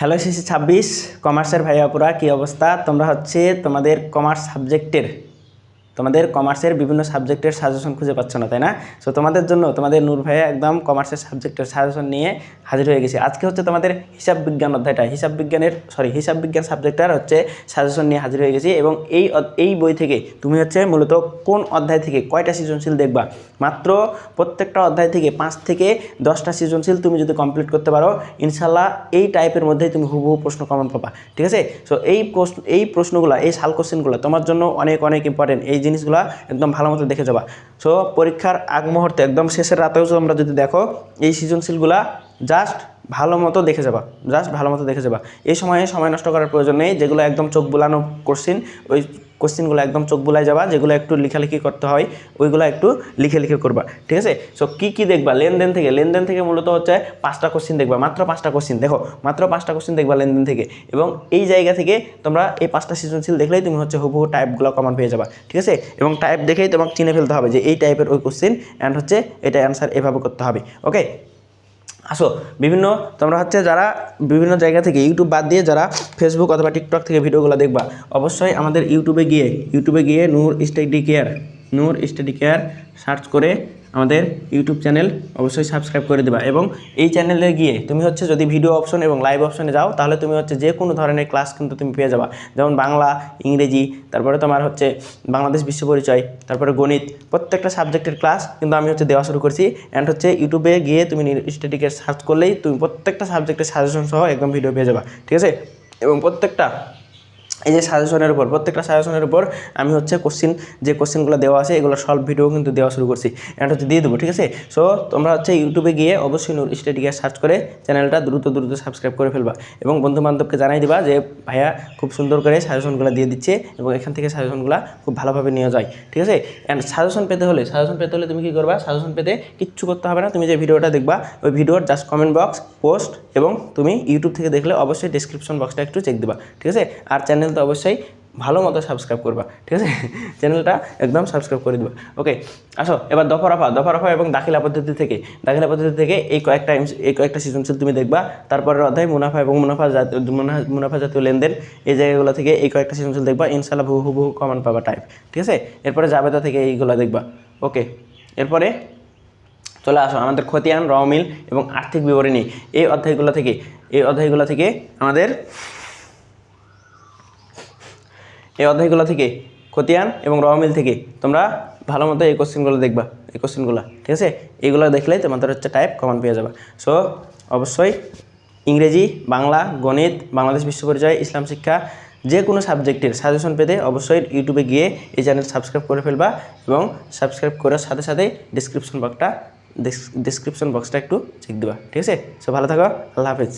Hello CC 26 কমার্সের ভাইয়াপুরা কি অবস্থা? তোমরা হচ্ছে তোমাদের কমার্সের বিভিন্ন সাবজেক্টের সাজেশন খুঁজে পাচ্ছ না, তাই না? সো তোমাদের জন্য তোমাদের নূর ভাইয়া একদম কমার্সের সাবজেক্টের সাজেশন নিয়ে হাজির হয়ে গেছে। আজকে হচ্ছে তোমাদের হিসাব বিজ্ঞান অধ্যায়টা, হিসাব বিজ্ঞান সাবজেক্টটার হচ্ছে সাজেশন নিয়ে হাজির হয়ে গেছি। এবং এই বই থেকে তুমি হচ্ছে মূলত কোন অধ্যায় থেকে কয়টা সৃজনশীল দেখবা, মাত্র প্রত্যেকটা অধ্যায় থেকে 5 থেকে 10টা সৃজনশীল তুমি যদি কমপ্লিট করতে পারো, ইনশাল্লাহ এই টাইপের মধ্যেই তুমি হুবহু প্রশ্ন কমন পাবা। ঠিক আছে? সো এই প্রশ্নগুলো, এই সাল কোশ্চেনগুলো তোমার জন্য অনেক অনেক ইম্পর্টেন্ট। এই জিনিসগুলো একদম ভালো মতো দেখে যাবা। সো পরীক্ষার আগ মুহূর্তে একদম শেষের রাতেও তোমরা যদি দেখো, এই সৃজনশীলগুলা জাস্ট ভালো মতো দেখে যাবা। এই সময় নষ্ট করার প্রয়োজন নেই। যেগুলো একদম চোখ বুলানো কোশ্চিন, ওই কোশ্চিনগুলো একদম চোখ বুলাই যাবা। যেগুলো একটু লেখালেখি করতে হয়, ওইগুলো একটু লিখে করবা। ঠিক আছে? সো কী দেখবা লেনদেন থেকে মূলত হচ্ছে 5টা কোশ্চিন দেখবা, মাত্র 5টা কোশ্চিন দেখো, মাত্র 5টা কোশ্চিন দেখবা লেনদেন থেকে। এবং এই জায়গা থেকে তোমরা এই 5টা সৃজনশীল দেখলেই তুমি হচ্ছে হুবহু টাইপগুলো কমন পেয়ে যাবা। ঠিক আছে? এবং টাইপ দেখেই তোমাকে চিনে ফেলতে হবে যে এই টাইপের ওই কোশ্চিন অ্যান্ড হচ্ছে এটা অ্যান্সার এভাবে করতে হবে। ওকে, আসো তোমরা হচ্ছে যারা বিভিন্ন জায়গা থেকে ইউটিউব বাদ দিয়ে যারা ফেসবুক অথবা টিকটক থেকে ভিডিওগুলো দেখবা, অবশ্যই আমাদের ইউটিউবে গিয়ে নূর স্টাডি কেয়ার সার্চ করে আমাদের ইউটিউব চ্যানেল অবশ্যই সাবস্ক্রাইব করে দেবা। এবং এই চ্যানেলে গিয়ে তুমি হচ্ছে যদি ভিডিও অপশন এবং লাইভ অপশনে যাও, তাহলে তুমি হচ্ছে যে কোনো ধরনের ক্লাস কিন্তু তুমি পেয়ে যাবা। যেমন বাংলা, ইংরেজি, তারপরে তোমার হচ্ছে বাংলাদেশ বিশ্ব পরিচয়, তারপরে গণিত, প্রত্যেকটা সাবজেক্টের ক্লাস কিন্তু আমি হচ্ছে দেওয়া শুরু করছি। অ্যান্ড হচ্ছে ইউটিউবে গিয়ে তুমি স্টাডি কেয়ার সার্চ করলেই তুমি প্রত্যেকটা সাবজেক্টের সাজেশন সহ একদম ভিডিও পেয়ে যাবা। ঠিক আছে? এবং এই যে প্রত্যেকটা সাজেশনের উপর আমি হচ্ছে যে কোশ্চিনগুলো দেওয়া আছে, এগুলো সলভ ভিডিও কিন্তু দেওয়া শুরু করছি, অ্যান্ড হচ্ছে দিয়ে দেবো। ঠিক আছে? সো তোমরা হচ্ছে ইউটিউবে গিয়ে অবশ্যই নূর স্টাডি কেয়ার সার্চ করে চ্যানেলটা দ্রুত সাবস্ক্রাইব করে ফেলবা। এবং বন্ধুবান্ধবকে জানাই দিবা যে ভাইয়া খুব সুন্দর করে সাজেশনগুলো দিয়ে দিচ্ছে এবং এখান থেকে সাজেশনগুলো খুব ভালোভাবে নিয়ে যায়। ঠিক আছে? অ্যান্ড সাজেশন পেতে হলে তুমি কী করবা? সাজেশন পেতে কিচ্ছু করতে হবে না। তুমি যে ভিডিওটা দেখবা, ওই ভিডিওর জাস্ট কমেন্ট বক্স, পোস্ট, এবং তুমি ইউটিউব থেকে দেখলে অবশ্যই ডেসক্রিপশন বক্সটা একটু চেক দিবা। ঠিক আছে? আর চ্যানেল তো অবশ্যই ভালো মতো সাবস্ক্রাইব করবা। ঠিক আছে? চ্যানেলটা একদম সাবস্ক্রাইব করে দিবা। ওকে, আসো এবার দফা এবং দাখিলা পদ্ধতি থেকে এই কয়েকটা সৃজনশীল তুমি দেখবা। তারপরের অধ্যায় মুনাফা জাতীয় লেনদেন, এই জায়গাগুলো থেকে এই কয়েকটা সৃজনশীল দেখবা, ইনশাল্লাহ হুবহু কমন পাবা টাইপ। ঠিক আছে? এরপরে জাবেদা থেকে এইগুলো দেখবা। ওকে, এরপরে চলে আসো আমাদের খতিয়ান, রমিল এবং আর্থিক বিবরণী, এই অধ্যায়গুলো থেকে খতিয়ান এবং রমিল থেকে তোমরা ভালো মতো এই কোশ্চেনগুলো দেখবা, ঠিক আছে? এইগুলো দেখলেই তোমাদের হচ্ছে টাইপ কমন পেয়ে যাবে। সো অবশ্যই ইংরেজি, বাংলা, গণিত, বাংলাদেশ বিশ্ব পরিচয়, ইসলাম শিক্ষা, যে কোনো সাবজেক্টের সাজেশন পেতে অবশ্যই ইউটিউবে গিয়ে এই চ্যানেল সাবস্ক্রাইব করে ফেলবা। এবং সাবস্ক্রাইব করার সাথে সাথে ডিসক্রিপশন বক্সটা একটু চেক দিবা। ঠিক আছে? সো ভালো থাকো, আল্লাহ হাফেজ।